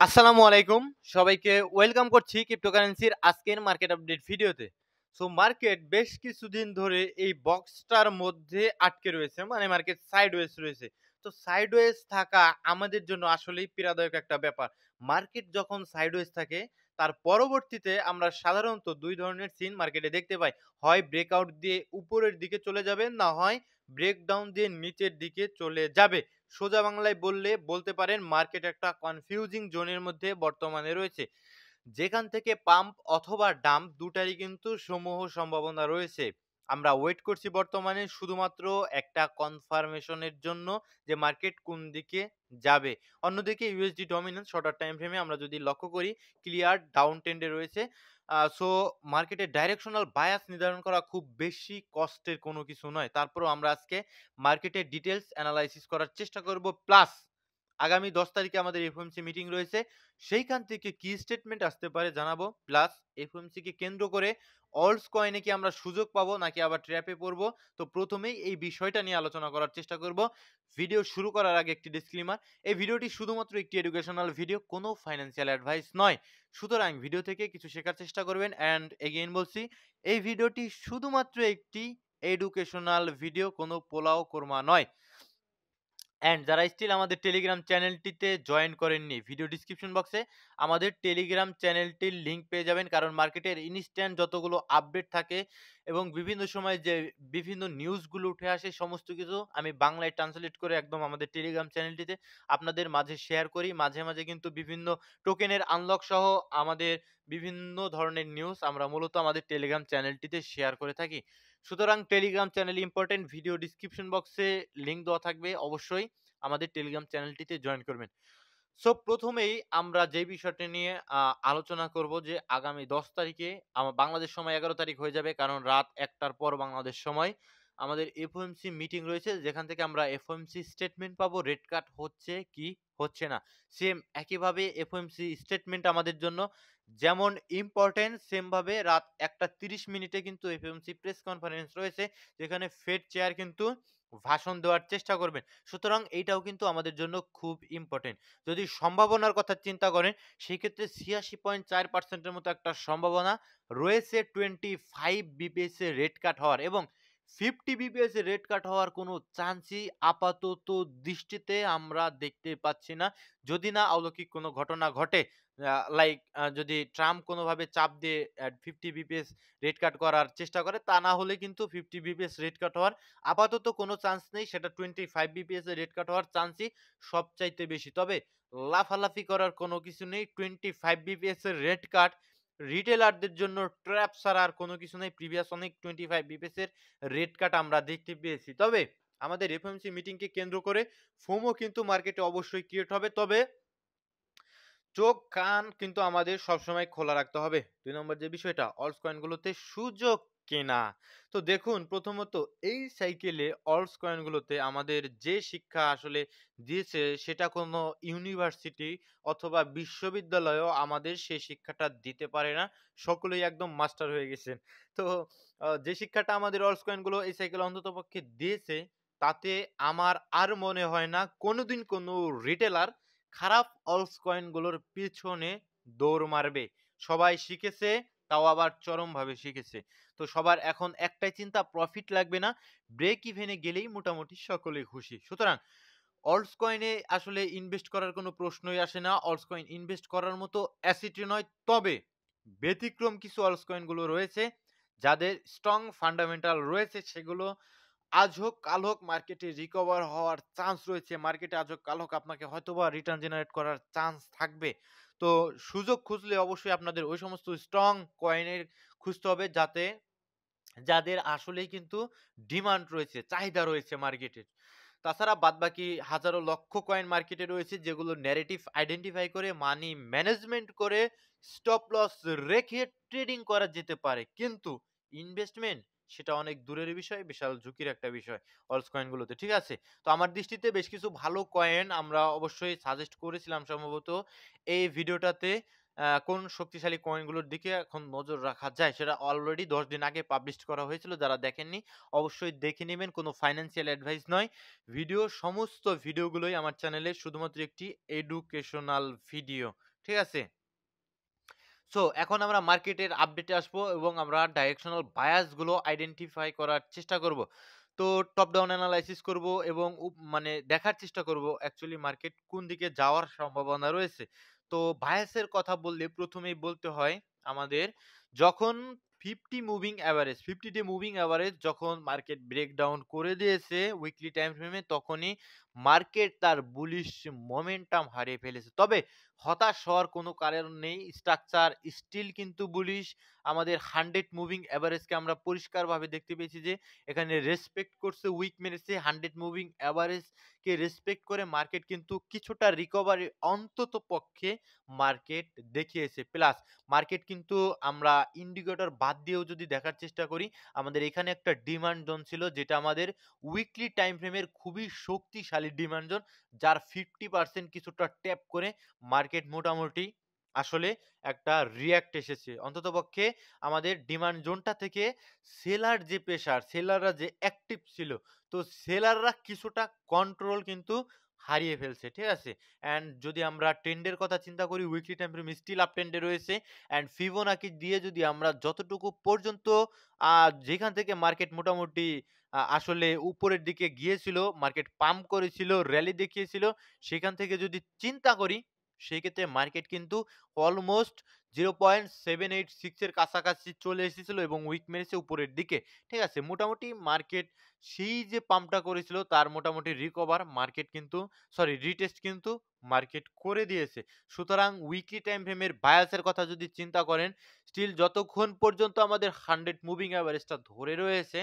আসসালামু আলাইকুম সবাইকে ওয়েলকাম করছি ক্রিপ্টোকারেন্সির আজকের মার্কেট আপডেট ভিডিওতে। সো মার্কেট বেশ কিছুদিন ধরে এই বক্সটার মধ্যে আটকে রয়েছে, মানে মার্কেট সাইডওয়েজ রয়েছে। তো সাইডওয়েজ থাকা আমাদের জন্য আসলেই পীড়াদায়ক একটা ব্যাপার। মার্কেট যখন সাইডওয়েজ থাকে তার পরবর্তীতে আমরা সাধারণত দুই ধরনের সিন মার্কেটে দেখতে পাই। হয় ব্রেকআউট দিয়ে উপরের দিকে চলে যাবে, না হয় ব্রেকডাউন দিয়ে নিচের দিকে চলে যাবে। সোজা বাংলায় বললে বলতে পারেন মার্কেট একটা কনফিউজিং জোনের মধ্যে বর্তমানে রয়েছে। যেখান থেকে পাম্প অথবা ডাম্প দুটারই কিন্তু সমূহ সম্ভাবনা রয়েছে। আমরা ওয়েট করছি বর্তমানে শুধুমাত্র একটা কনফার্মেশনের জন্য যে মার্কেট কোন দিকে যাবে। অন্যদিকে ইউএসডি ডমিন্যান্স শর্টার টাইম ফ্রেমে আমরা যদি লক্ষ্য করি ক্লিয়ার ডাউন ট্রেন্ডে রয়েছে। সো মার্কেটের ডাইরেকশনাল বায়াস নির্ধারণ করা খুব বেশি কষ্টের কোনো কিছু নয়। তারপরেও আমরা আজকে মার্কেটের ডিটেইলস এনালাইসিস করার চেষ্টা করব। প্লাস আগামী ১০ তারিখে আমাদের এফওএমসি মিটিং রয়েছে। সেইখান থেকে কি স্টেটমেন্ট আসতে পারে জানাবো। প্লাস এফওএমসি কে কেন্দ্র করে অলস কয়েনে কি আমরা সুযোগ পাবো নাকি আবার ট্র্যাপে পড়বো। তো প্রথমেই এই বিষয়টা নিয়ে আলোচনা করার চেষ্টা করব। ভিডিও শুরু করার আগে একটি ডিসক্লেমার, এই ভিডিওটি শুধুমাত্র একটি এডুকেশনাল ভিডিও, কোনো ফাইন্যান্সিয়াল অ্যাডভাইস নয়। সুতরাং ভিডিও থেকে কিছু শেখার চেষ্টা করবেন। অ্যান্ড এগেইন বলছি, এই ভিডিওটি শুধুমাত্র একটি এডুকেশনাল ভিডিও, কোনো পোলাও কোরমা নয়। অ্যান্ড যারা স্টিল আমাদের টেলিগ্রাম চ্যানেলটিতে জয়েন করেননি, ভিডিও ডিসক্রিপশন বক্সে আমাদের টেলিগ্রাম চ্যানেলটির লিঙ্ক পেয়ে যাবেন। কারণ মার্কেটের ইনস্ট্যান্ট যতগুলো আপডেট থাকে এবং বিভিন্ন সময় যে বিভিন্ন নিউজগুলো উঠে আসে, সমস্ত কিছু আমি বাংলায় ট্রান্সলেট করে একদম আমাদের টেলিগ্রাম চ্যানেলটিতে আপনাদের মাঝে শেয়ার করি। মাঝে মাঝে কিন্তু বিভিন্ন টোকেনের আনলক সহ আমাদের বিভিন্ন ধরনের নিউজ আমরা মূলত আমাদের টেলিগ্রাম চ্যানেলটিতে শেয়ার করে থাকি। সুতরাং Telegram channel important, video description বক্সে লিঙ্ক দেওয়া থাকবে, অবশ্যই আমাদের টেলিগ্রাম চ্যানেলটিতে জয়েন করবেন। সো প্রথমেই আমরা যে বিষয়টা নিয়ে আলোচনা করব যে আগামী ১০ তারিখে বাংলাদেশ সময় ১১ তারিখ হয়ে যাবে, কারণ রাত ১টার পর বাংলাদেশ সময় আমাদের এফওএমসি মিটিং রয়েছে, যেখান থেকে আমরা এফওএমসি স্টেটমেন্ট পাবো রেট কাট হচ্ছে কি হচ্ছে না। সেম একইভাবে এফওএমসি স্টেটমেন্ট আমাদের জন্য যেমন ইম্পর্টেন্ট, সেম ভাবে রাত ১টা ৩০ মিনিটে কিন্তু এফওএমসি প্রেস কনফারেন্স রয়েছে, যেখানে ফেড চেয়ার কিন্তু ভাষণ দেওয়ার চেষ্টা করবেন। সুতরাং এইটাও কিন্তু আমাদের জন্য খুব ইম্পর্টেন্ট। যদি সম্ভাবনার কথা চিন্তা করেন, সেক্ষেত্রে ৮৬.৪% এর মতো একটা সম্ভাবনা রয়েছে 25 বিপিএস এর রেট কাট হওয়ার, এবং 50 বিপিএস এর রেট কাট হওয়ার কোনো চান্সই আপাতত দৃষ্টিতে আমরা দেখতে পাচ্ছি না। যদি না অলৌকিক কোনো ঘটনা ঘটে, লাইক যদি ট্রাম্প কোনোভাবে চাপ দিয়ে 50 বিপিএস রেট কাট করার চেষ্টা করে, তা না হলে কিন্তু 50 বিপিএস রেট কাট হওয়ার আপাতত কোনো চান্স নেই। সেটা 25 বিপিএস এর রেট কাট হওয়ার চান্সই সবচাইতে বেশি। তবে লাফালাফি করার কোনো কিছু নেই। 25 বিপিএস এর রেট কাট রিটেলারদের জন্য ট্র্যাপ ছাড়া আর কোনো কিছু নেই। প্রিভিয়াস অনেক 25 বিপিএস এর রেট কাট আমরা দেখতে পেয়েছি। তবে আমাদের এফওএমসি মিটিংকে কেন্দ্র করে ফোমো কিন্তু মার্কেটে অবশ্যই ক্রিয়েট হবে। তবে চোখ কান কিন্তু আমাদের সবসময় খোলা রাখতে হবে। ২ নম্বর যে বিষয়টা, অলস কয়েনগুলোতে সুযোগ কেনা। তো দেখুন, প্রথমত এই সাইকেলে অলস কয়েনগুলোতে আমাদের যে শিক্ষা আসলে দিয়েছে, সেটা কোনো ইউনিভার্সিটি অথবা বিশ্ববিদ্যালয়ও আমাদের সেই শিক্ষাটা দিতে পারে না। সকলেই একদম মাস্টার হয়ে গেছেন। তো যে শিক্ষাটা আমাদের অলস কয়েনগুলো এই সাইকেলে অন্ততপক্ষে দিয়েছে, তাতে আমার আর মনে হয় না কোনোদিন কোনো রিটেলার খারাপ অলস কয়েনগুলোর পিছনে দৌড় মারবে। সবাই শিখেছে, তাও আবার চরমভাবে শিখেছে। তো সবার এখন একটাই চিন্তা, প্রফিট লাগবে না, ব্রেক ইভেনে গেলেই মোটামুটি সকলেই খুশি। সুতরাং অলস কয়েনে আসলে ইনভেস্ট করার কোনো প্রশ্নই আসে না। অলস কয়েন ইনভেস্ট করার মতো অ্যাসেটই নয়। তবে ব্যতিক্রম কিছু অলস কয়েনগুলো রয়েছে, যাদের স্ট্রং ফান্ডামেন্টাল রয়েছে, সেগুলো আজ হোক কাল হোক মার্কেটে রিকভার হওয়ার চান্স রয়েছে। মার্কেটে আজ হোক কাল হোক আপনাকে হয়তোবা রিটার্ন জেনারেট করার চান্স থাকবে। তো সুযোগ খুঁজলে অবশ্যই আপনাদের ওই সমস্ত স্ট্রং কয়েনের খুঁজতে হবে, যাদের আসলেই কিন্তু ডিমান্ড রয়েছে, চাহিদা রয়েছে মার্কেটের। তাছাড়া বাদবাকি হাজারো লক্ষ কয়েন মার্কেটে রয়েছে, যেগুলো ন্যারেটিভ আইডেন্টিফাই করে মানি ম্যানেজমেন্ট করে স্টপ লস রেখে ট্রেডিং করা যেতে পারে। কিন্তু ইনভেস্টমেন্ট সেটা অনেক দূরের বিষয়, বিশাল ঝুঁকির একটা বিষয় অলস কয়েনগুলোতে। ঠিক আছে? তো আমার দৃষ্টিতে বেশ কিছু ভালো কয়েন আমরা অবশ্যই সাজেস্ট করেছিলাম সম্ভবত এই ভিডিওটাতে। কোন শক্তিশালী কয়েনগুলোর দিকে এখন নজর রাখা যায়, সেটা অলরেডি ১০ দিন আগে পাবলিশ করা হয়েছিল। যারা দেখেননি অবশ্যই দেখে নিবেন। কোনো ফাইন্যান্সিয়াল অ্যাডভাইস নয়। সমস্ত ভিডিওগুলোই আমার চ্যানেলে শুধুমাত্র একটি এডুকেশনাল ভিডিও। ঠিক আছে? সো এখন আমরা মার্কেটের আপডেটে আসবো এবং আমরা ডাইরেকশনাল বায়াস গুলো আইডেন্টিফাই করার চেষ্টা করব। তো টপ ডাউন অ্যানালাইসিস করব এবং মানে দেখার চেষ্টা করব অ্যাকচুয়ালি মার্কেট কোন দিকে যাওয়ার সম্ভাবনা রয়েছে। তো বায়াসের কথা বললে ১ম এই বলতে হয় আমাদের যখন 50 ডে মুভিং এভারেজ যখন মার্কেট ব্রেকডাউন করে দিয়েছে উইকলি টাইম ফ্রেমে তখনই মার্কেট তার বুলিশ মোমেন্টাম হারিয়ে ফেলেছে। তবে হতাশ হওয়ার কোনো কারণ নেই। স্ট্রাকচার স্টিল কিন্তু বুলিশ। আমাদের 100 মুভিং এভারেজকে আমরা পরিষ্কারভাবে দেখতে পেয়েছি যে এখানে রেসপেক্ট করছে, উইক মেরেছে। 100 মুভিং এভারেজকে রেসপেক্ট করে মার্কেট কিন্তু কিছুটা রিকভারি অন্ততপক্ষে মার্কেট দেখিয়েছে। প্লাস মার্কেট কিন্তু আমরা ইন্ডিকেটর বাদ দিয়েও যদি দেখার চেষ্টা করি, আমাদের এখানে একটা ডিমান্ড জোন ছিল যেটা আমাদের উইকলি টাইম ফ্রেমের খুবই শক্তিশালী ডিমান্ড জোন, যার 50% কিছুটা ট্যাপ করে মার্কেট মোটামুটি আসলে একটা রিঅ্যাক্ট এসেছে। অন্ততপক্ষে আমাদের ডিমান্ড জোনটা থেকে সেলার যে প্রেশার, সেলাররা যে অ্যাক্টিভ ছিল, তো সেলাররা কিছুটা কন্ট্রোল কিন্তু হারিয়ে ফেলছে। ঠিক আছে? অ্যান্ড যদি আমরা ট্রেন্ডের কথা চিন্তা করি, weekly time frame still up ট্রেন্ডে রয়েছে। অ্যান্ড ফিবোনাকি দিয়ে যদি আমরা যতটুকু পর্যন্ত যেখান থেকে মার্কেট মোটামুটি আসলে উপরের দিকে গিয়েছিল, মার্কেট পাম্প করেছিল, র‍্যালি দেখিয়েছিল, সেখান থেকে যদি চিন্তা করি, সেক্ষেত্রে মার্কেট কিন্তু অলমোস্ট 0.786 এর কাছাকাছি চলে এসেছিল এবং উইক মেরেছে উপরের দিকে। ঠিক আছে? মোটামুটি মার্কেট সেই যে পাম্পটা করেছিল তার মোটামুটি রিকভার মার্কেট কিন্তু রিটেস্ট কিন্তু মার্কেট করে দিয়েছে। সুতরাং উইকলি টাইম ফ্রেমের বায়াসের কথা যদি চিন্তা করেন, স্টিল যতক্ষণ পর্যন্ত আমাদের 100 মুভিং এভারেজটা ধরে রয়েছে,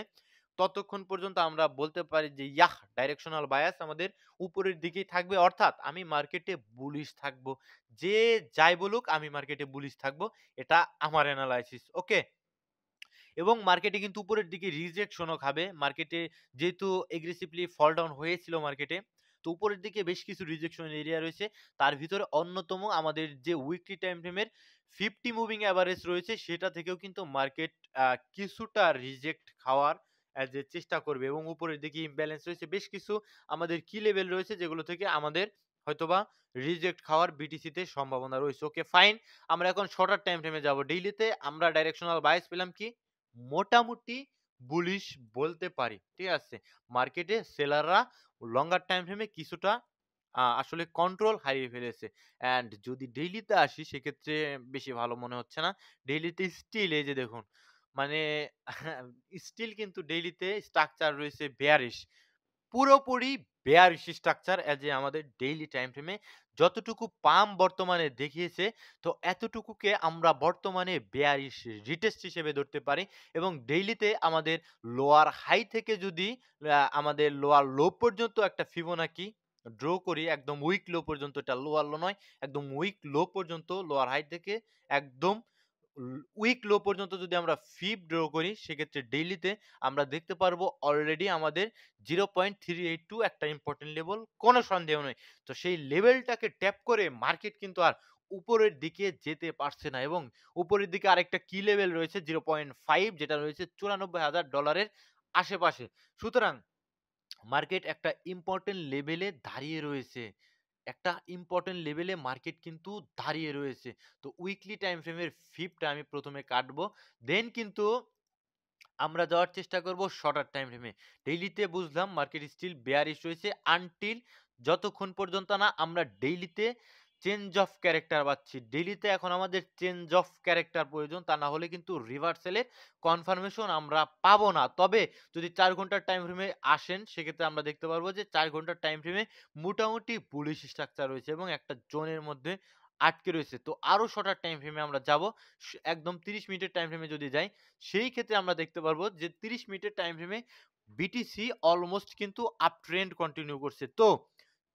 ততক্ষণ পর্যন্ত আমরা বলতে পারি যে ইয়াহ! ডাইরেকশনাল বায়াস আমাদের উপরের দিকেই থাকবে। অর্থাৎ আমি মার্কেটে বুলিশ থাকবো। যে যাই বলুক আমি মার্কেটে বুলিশ থাকবো। এটা আমার এনালাইসিস। ওকে? এবং মার্কেটে কিন্তু উপরের দিকে রিজেকশনও খাবে। মার্কেটে যেহেতু এগ্রেসিভলি ফল ডাউন হয়েছিল মার্কেটে, তো উপরের দিকে বেশ কিছু রিজেকশন এরিয়া রয়েছে। তার ভিতরে অন্যতম আমাদের যে উইকলি টাইম ফ্রেমের 50 মুভিং এভারেজ রয়েছে সেটা থেকেও কিন্তু মার্কেট কিছুটা রিজেক্ট খাওয়ার যে চেষ্টা করবে এবং উপরের দিকে ইমব্যালেন্স রয়েছে। বেশ কিছু আমাদের কি লেভেল রয়েছে যেগুলো থেকে আমাদের হয়তোবা রিজেক্ট খাওয়ার বিটিসিতে সম্ভাবনা রয়েছে। Okay fine. আমরা এখন শর্টার টাইম ফ্রেমে যাবো। ডেইলিতে আমরা ডাইরেকশনাল বায়াস পেলাম কি? মোটামুটি বুলিশ বলতে পারি। ঠিক আছে? মার্কেটে সেলাররা লঙ্গার টাইম ফ্রেমে কিছুটা আসলে কন্ট্রোল হারিয়ে ফেলেছে। অ্যান্ড যদি ডেইলিতে আসি সেক্ষেত্রে বেশি ভালো মনে হচ্ছে না। ডেইলিতে স্টিল এই যে দেখুন, মানে স্টিল কিন্তু ডেইলিতে স্ট্রাকচার রয়েছে বেয়ারিশ। পুরোপুরি বেয়ারিশ স্ট্রাকচার এজ এ আমাদের ডেইলি টাইম ফ্রেমে যতটুকু পাম্প বর্তমানে দেখিয়েছে, তো এতটুকুকে আমরা বর্তমানে বেয়ারিশ রিটেস্ট হিসেবে ধরতে পারি এবং ডেইলিতে আমাদের লোয়ার হাই থেকে যদি আমাদের লোয়ার লো পর্যন্ত একটা ফিবোনাকি ড্র করি, একদম উইক লো পর্যন্ত, এটা লোয়ার লো নয়, একদম উইক লো পর্যন্ত লোয়ার হাই থেকে একদম উইক লো পর্যন্ত যদি আমরা ফিব ড্র করি, সেক্ষেত্রে ডেইলিতে আমরা দেখতে পারবো অলরেডি আমাদের 0.382 একটা ইম্পোর্টেন্ট লেভেল, কোনো সন্দেহ নেই। তো সেই লেভেলটাকে ট্যাপ করে মার্কেট কিন্তু আর উপরের দিকে যেতে পারছে না এবং উপরের দিকে আরেকটা কি লেভেল রয়েছে 0.5, যেটা রয়েছে $94,000 আশেপাশে। সুতরাং মার্কেট একটা ইম্পোর্টেন্ট লেভেলে দাঁড়িয়ে রয়েছে। একটা ইম্পোর্টেন্ট লেভেলে মার্কেট কিন্তু দাঁড়িয়ে রয়েছে। তো উইকলি টাইম ফ্রেমের ফিবটা আমি ১ম এ কাটবো। দেন কিন্তু আমরা যাওয়ার চেষ্টা করব শর্টার টাইম ফ্রেমে। ডেইলিতে বুঝলাম মার্কেট স্টিল বেয়ারিশ রয়েছে আনটিল যতক্ষণ পর্যন্ত না আমরা ডেইলিতে চেঞ্জ অফ ক্যারেক্টার পাচ্ছি। ডেইলিতে এখন আমাদের চেঞ্জ অফ ক্যারেক্টার প্রয়োজন। তা না হলে কিন্তু রিভার্সালের কনফার্মেশন আমরা পাবো না। তবে যদি ৪ ঘন্টার টাইম ফ্রেমে আসেন, সেক্ষেত্রে আমরা দেখতে পারবো যে ৪ ঘন্টার টাইম ফ্রেমে মোটামুটি বুলিশ স্ট্রাকচার রয়েছে এবং একটা জোনের মধ্যে আটকে রয়েছে। তো আরো শর্টার টাইম ফ্রেমে আমরা যাবো। একদম ৩০ মিনিটের টাইম ফ্রেমে যদি যাই, সেই ক্ষেত্রে আমরা দেখতে পারবো যে ৩০ মিনিটের টাইম ফ্রেমে বিটিসি অলমোস্ট কিন্তু আপ ট্রেন্ড কন্টিনিউ করছে। তো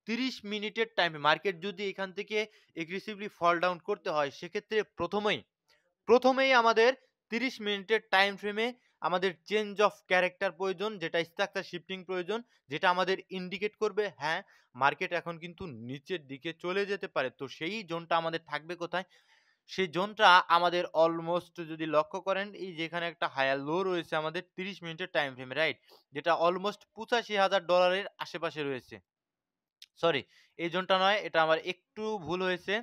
৩০ মিনিটের টাইমে মার্কেট যদি এখান থেকে এগ্রেসিভলি ফল ডাউন করতে হয়, সেক্ষেত্রে প্রথমেই আমাদের ৩০ মিনিটের টাইম ফ্রেমে আমাদের চেঞ্জ অফ ক্যারেক্টার প্রয়োজন, যেটা স্ট্রাকচার শিফটিং প্রয়োজন, যেটা আমাদের ইন্ডিকেট করবে হ্যাঁ, মার্কেট এখন কিন্তু নিচের দিকে চলে যেতে পারে। তো সেই জোনটা আমাদের থাকবে কোথায়? সেই জোনটা আমাদের অলমোস্ট যদি লক্ষ্য করেন, এই যেখানে একটা হায়ার লো রয়েছে আমাদের ৩০ মিনিটের টাইম ফ্রেমে, রাইট? যেটা অলমোস্ট $৮৫,০০০ আশেপাশে রয়েছে। সরি, এই জোনটা নয়, এটা আমার একটু ভুল হয়েছে।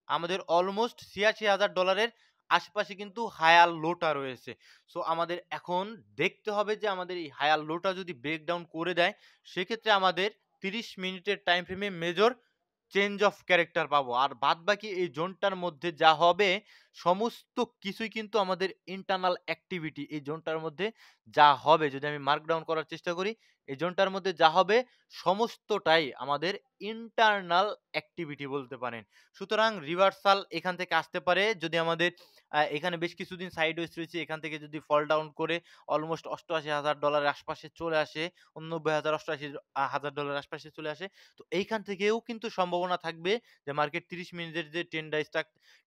আমাদের অলমোস্ট $৮৬,০০০ আশপাশে কিন্তু হায়ার লোটা রয়েছে। সো আমাদের এখন দেখতে হবে যে আমাদের এই হায়ার লোটা যদি ব্রেকডাউন করে দেয়, সেক্ষেত্রে আমাদের ৩০ মিনিটের টাইম ফ্রেমে মেজর চেঞ্জ অফ ক্যারেক্টার পাবো। আর বাদবাকি এই জোনটার মধ্যে যা হবে সমস্ত কিছুই কিন্তু আমাদের ইন্টারনাল অ্যাক্টিভিটি। এই জোনটার মধ্যে যা হবে, যদি আমি মার্ক ডাউন করার চেষ্টা করি, এই জোনটার মধ্যে যা হবে সমস্তটাই আমাদের ইন্টারনাল অ্যাক্টিভিটি বলতে পারেন। সুতরাং রিভার্সাল এখান থেকে আসতে পারে যদি আমাদের এখানে বেশ কিছুদিন সাইডওয়েজ রয়েছে, এখান থেকে যদি ফল ডাউন করে অলমোস্ট $৮৮,০০০ আশপাশে চলে আসে, $৮৯,০০০ $৮৮,০০০ আশপাশে চলে আসে। তো এইখান থেকেও কিন্তু সম্ভাবনা থাকবে যে মার্কেট ৩০ মিনিটের যে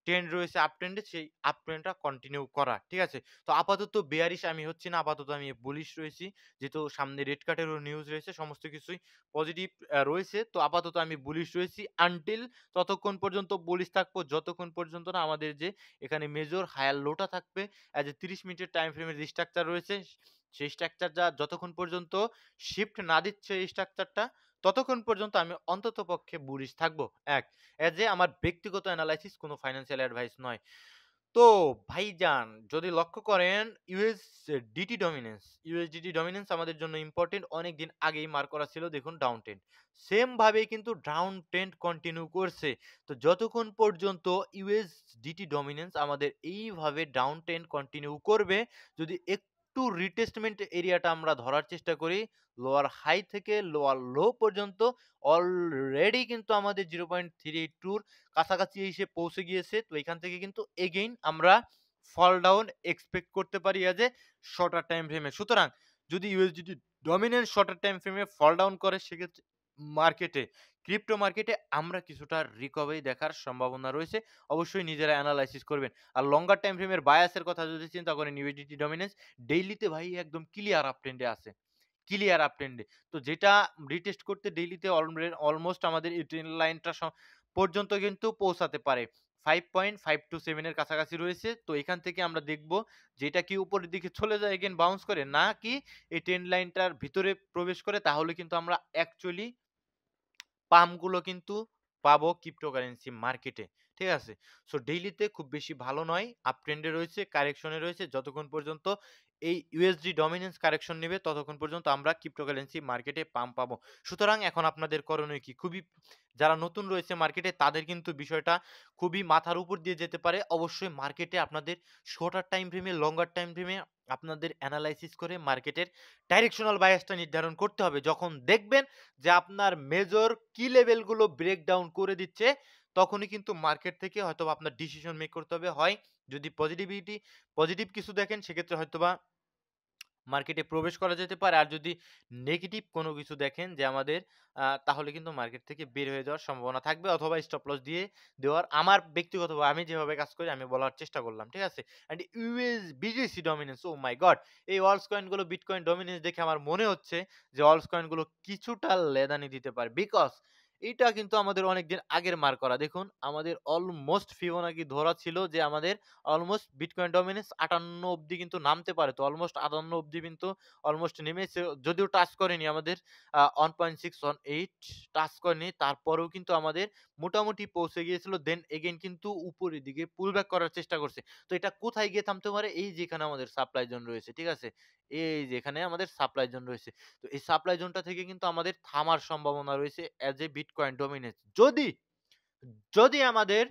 ট্রেন্ড রয়েছে আপ ট্রেন্ডে, সেই আপ ট্রেন্ডটা কন্টিনিউ করা। ঠিক আছে? তো আপাতত বেয়ারিশ আমি হচ্ছি না, আপাতত আমি বুলিশ রয়েছি। যেহেতু সামনে রেড কার্টেরও নিউজ রয়েছে, সমস্ত কিছুই পজিটিভ রয়েছে। তো আপাতত আমি বুলিশ রয়েছি আনটিল ততক্ষণ পর্যন্ত বুলিশ থাকবো যতক্ষণ পর্যন্ত না আমাদের যে এখানে মেজর হায়ার লোটা থাকবে অ্যাজ এ ৩০ মিনিটের টাইম ফ্রেমের যে স্ট্রাকচার রয়েছে, সেই স্ট্রাকচারটা যতক্ষণ পর্যন্ত শিফট না দিচ্ছে এই স্ট্রাকচারটা, ততক্ষণ পর্যন্ত আমি অন্ততপক্ষে বুলিশ থাকবো। অ্যাজ এ আমার ব্যক্তিগত এনালাইসিস, কোনো ফাইন্যান্সিয়াল অ্যাডভাইস নয়। তো ভাইজান যদি লক্ষ্য করেন ইউএসডিটি ডমিনেন্স আমাদের জন্য ইম্পর্টেন্ট। অনেকদিন আগেই মার্ক করা ছিল, দেখুন ডাউন ট্রেন্ড। সেম ভাবে কিন্তু ডাউন ট্রেন্ড কন্টিনিউ করছে। তো যতক্ষণ পর্যন্ত ইউএসডিটি ডমিনেন্স আমাদের এইভাবে ডাউন ট্রেন্ড কন্টিনিউ করবে, যদি একটু রিটেস্টমেন্ট এরিয়াটা আমরা ধরার চেষ্টা করি, লোয়ার হাই থেকে লোয়ার লো পর্যন্ত অলরেডি কিন্তু আমাদের 0.382 কাছাকাছি এসে পৌঁছে গিয়েছে। তো এখান থেকে কিন্তু এগেইন আমরা ফল ডাউন এক্সপেক্ট করতে পারি এজ এ শর্টার টাইম ফ্রেমে। সুতরাং যদি ইউএসডিটি ডমিনেন্ট শর্টার টাইম ফ্রেমে ফল ডাউন করে, সেক্ষেত্রে মার্কেটে, ক্রিপ্টো মার্কেটে আমরা কিছুটা রিকভারি দেখার সম্ভাবনা রয়েছে। অবশ্যই নিজেরা এনালাইসিস করবেন। আর লঙ্গার টাইম ফ্রেমের বায়াসের কথা যদি চিন্তা করেন, ইউএসডিটি ডমিনেন্স ডেইলিতে ভাই একদম ক্লিয়ার আপ ট্রেন্ডে আছে। ক্লিয়ার আপ ট্রেন্ডে। তো যেটা রিটেস্ট করতে ডেইলিতে অলমোস্ট আমাদের এই ট্রেন্ড লাইনটা পর্যন্ত কিন্তু পৌঁছাতে পারে। 5.527 এর কাছাকাছি রয়েছে। তো এখান থেকে আমরা দেখব যে এটা কি উপরের দিকে চলে যায় এগেইন বাউন্স করে, নাকি এই ট্রেন্ড লাইনটার ভিতরে প্রবেশ করে, তাহলে কিন্তু আমরা অ্যাকচুয়ালি পাম্পগুলো কিন্তু পাবো ক্রিপ্টোকারেন্সি মার্কেটে। ঠিক আছে? সো ডেইলিতে খুব বেশি ভালো নয়। আপ ট্রেন্ডে রয়েছে, কারেকশনে রয়েছে। যতক্ষণ পর্যন্ত এই ইউএসডি ডমিনেন্স কারেকশন নেবে, ততক্ষণ পর্যন্ত আমরা ক্রিপ্টোকারেন্সি মার্কেটে পাম্প পাবো। সুতরাং এখন আপনাদের করণীয় কি? যারা নতুন রয়েছে মার্কেটে, তাদের কিন্তু বিষয়টা খুবই মাথার উপর দিয়ে যেতে পারে। অবশ্যই মার্কেটে আপনাদের শর্টার টাইম ফ্রেমে, লঙ্গার টাইম ফ্রেমে আপনাদের এনালাইসিস করে মার্কেটের ডাইরেকশনাল বায়াসটা নির্ধারণ করতে হবে। যখন দেখবেন যে আপনার মেজর কি লেভেলগুলো ব্রেকডাউন করে দিচ্ছে, তখনই কিন্তু মার্কেট থেকে হয়তোবা আপনার ডিসিশন মেক করতে হবে। হয় যদি পজিটিভ কিছু দেখেন, সেক্ষেত্রে হয়তোবা মার্কেটে প্রবেশ করা যেতে পারে। আর যদি নেগেটিভ কোনো কিছু দেখেন যে আমাদের, তাহলে কিন্তু মার্কেট থেকে বের হয়ে যাওয়ার সম্ভাবনা থাকবে, অথবা স্টপ লস দিয়ে দেওয়ার। আমার ব্যক্তিগতভাবে আমি যেভাবে কাজ করি আমি বলার চেষ্টা করলাম। ঠিক আছে? And BGC dominance, oh my god! এই অলস কয়েনগুলো বিটকয়েন ডমিনেন্স দেখে আমার মনে হচ্ছে যে অলস কয়েনগুলো কিছুটা লেদানি দিতে পারে। বিকজ এটা কিন্তু আমাদের অনেকদিন আগের মার্ক করা। দেখুন আমাদের অলমোস্ট ফিবোনাকি ধরা ছিল যে আমাদের অলমোস্ট বিটকয়েন ডমিনেন্স ৫৮ অব্দি কিন্তু নামতে পারে। তো অলমোস্ট ৫৮ অব্দি কিন্তু অলমোস্ট নেমেছে। যদিও টাচ করেনি আমাদের 1.618 টাচ করেনি। তারপরেও কিন্তু আমাদের মোটামুটি পৌঁছে গিয়েছিল। দেন এগেইন কিন্তু উপরের দিকে পুল ব্যাক করার চেষ্টা করছে। তো এটা কোথায় গিয়ে থামতে পারে? এই যে এখানে আমাদের সাপ্লাই জোন রয়েছে। ঠিক আছে? এই যে এখানে আমাদের সাপ্লাই জোন রয়েছে। তো এই সাপ্লাই জোনটা থেকে কিন্তু আমাদের থামার সম্ভাবনা রয়েছে এজ এ বিটকয়েন ডমিনেন্স। যদি আমাদের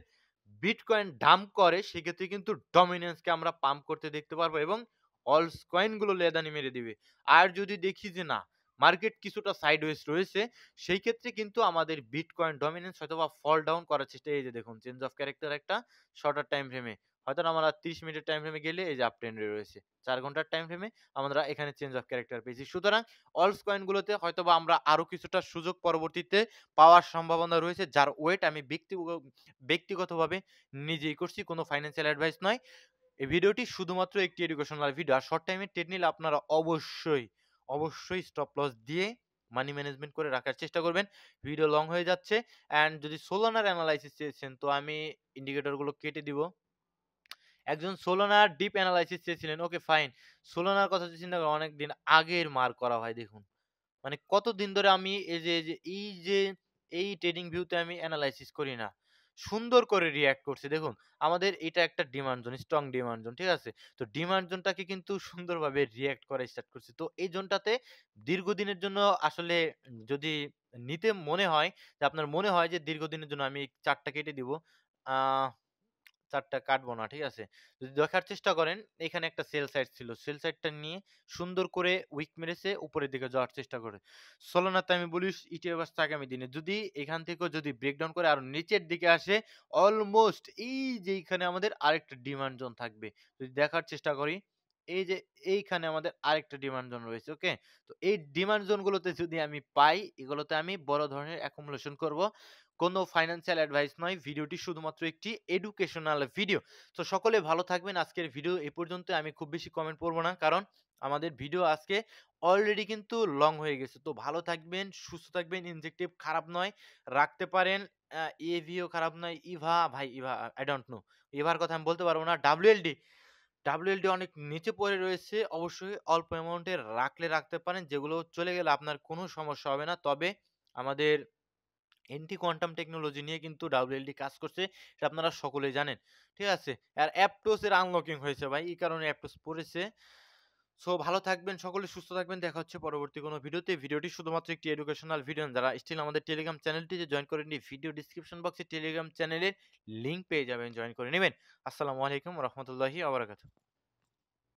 বিটকয়েন ডাম্প করে, সেক্ষেত্রে কিন্তু ডমিনেন্সকে আমরা পাম্প করতে দেখতে পারবো এবং অলস কয়েনগুলো লেদানি মেরে দিবে। আর যদি দেখি যে না, মার্কেট কিছুটা সাইডওয়েজ রয়েছে, সেই ক্ষেত্রে কিন্তু আমাদের বিটকয়েন ডমিনেন্স হয়তোবা ফল ডাউন করার চেষ্টা। এই যে দেখুন চেঞ্জ অফ ক্যারেক্টার একটা শর্টার টাইম ফ্রেমে। হয়তো আমরা 30 মিনিটের টাইম ফ্রেমে গেলে এই যে আপ ট্রেন্ডে রয়েছে। ৪ ঘন্টার টাইম ফ্রেমে আমরা এখানে চেঞ্জ অফ ক্যারেক্টার পেয়েছি। সুতরাং অলস কয়েনগুলোতে হয়তোবা আমরা আরো কিছুটা সুযোগ পরবর্তীতে পাওয়ার সম্ভাবনা রয়েছে, যার ওয়েট আমি ব্যক্তিগতভাবে নিজেই করছি, কোনো ফাইন্যান্সিয়াল অ্যাডভাইস নয়। এই ভিডিওটি শুধুমাত্র একটি এডুকেশনাল ভিডিও। আর শর্ট টাইমে ট্রেড নিলে আপনারা অবশ্যই স্টপ লস দিয়ে মানি ম্যানেজমেন্ট করে রাখার চেষ্টা করবেন। ভিডিও লং হয়ে যাচ্ছে। অ্যান্ড যদি সোলানার অ্যানালাইসিস চেয়েছেন, তো আমি ইন্ডিকেটর গুলো কেটে দিব। একজন সোলানার ডিপ অ্যানালাইসিস চেয়েছিলেন, ওকে ফাইন। সোলানার কথা যদি চিন্তা করেন, অনেকদিন আগের মার্ক করা হয় দেখুন। মানে কতদিন ধরে আমি এই যে এই ট্রেডিং ভিউতে আমি এনালাইসিস করি না। সুন্দর করে রিঅ্যাক্ট করছে। দেখুন আমাদের এটা একটা demand zone, strong demand zone, ঠিক আছে? তো ডিমান্ড জোনটাকে কিন্তু সুন্দরভাবে রিঅ্যাক্ট করা স্টার্ট করছে। তো এই জোনটাতে দীর্ঘদিনের জন্য আসলে যদি নিতে মনে হয় যে আপনার মনে হয় যে দীর্ঘদিনের জন্য আমি এই চার্টটা কেটে দিব। আ ৪ টা কাটবো না। ঠিক আছে? যদি দেখার চেষ্টা করেন এখানে একটা সেল সাইড ছিল। সেল সাইডটা নিয়ে সুন্দর করে উইক মেরেছে উপরের দিকে যাওয়ার চেষ্টা করে। সলোনাতে আমি বলি ইটিএফ আসছে আগামী দিনে। যদি এখান থেকেও যদি ব্রেকডাউন করে আরো নিচের দিকে আসে অলমোস্ট এই যে এইখানে আমাদের আরেকটা ডিমান্ড জোন থাকবে। যদি দেখার চেষ্টা করি এই যে এইখানে আমাদের আরেকটা ডিমান্ড জোন রয়েছে। ওকে? তো এই ডিমান্ড জোন গুলোতে যদি আমি পাই এগুলোতে আমি বড় ধরনের অ্যাকুমুলেশন করব। কোনো ফাইন্যান্সিয়াল অ্যাডভাইস নয়। ভিডিওটি শুধুমাত্র একটি এডুকেশনাল ভিডিও। তো সকলে ভালো থাকবেন। আজকের ভিডিও এ পর্যন্ত। আমি খুব বেশি কমেন্ট পড়ব না। কারণ আমাদের ভিডিও আজকে অলরেডি কিন্তু লং হয়ে গেছে। তো ভালো থাকবেন, সুস্থ থাকবেন। ইনজেক্টিভ খারাপ নয়। রাখতে পারেন। এভিও খারাপ নয়। ইভা ভাই ইভা I ডোন্ট নো। ইভার কথা আমি বলতে পারব না। WLD, WLD অনেক নিচে পড়ে রয়েছে। অবশ্যই অল্প অ্যামাউন্টে রাখলে রাখতে পারেন। যেগুলো চলে গেলে আপনার কোনো সমস্যা হবে না। তবে আমাদের এন্টি কোয়ান্টাম টেকনোলজি নিয়ে কিন্তু WLD কাজ করছে। এটা আপনারা সকলেই জানেন। ঠিক আছে? আর অ্যাপটোস এর আনলকিং হয়েছে ভাই। এই কারণে অ্যাপটোস পড়েছে। সো ভালো থাকবেন, সকলে সুস্থ থাকবেন। দেখা হচ্ছে পরবর্তী কোনো ভিডিওতে। ভিডিওটি শুধুমাত্র একটি এডুকেশনাল ভিডিও। যারা স্টিল আমাদের টেলিগ্রাম চ্যানেলটিতে জয়েন করেননি, ভিডিও ডেসক্রিপশন বক্সে টেলিগ্রাম চ্যানেলের লিংক পেয়ে যাবেন, জয়েন করে নিবেন। আসসালামু আলাইকুম ওয়া রাহমাতুল্লাহি ওয়া বারাকাতুহু।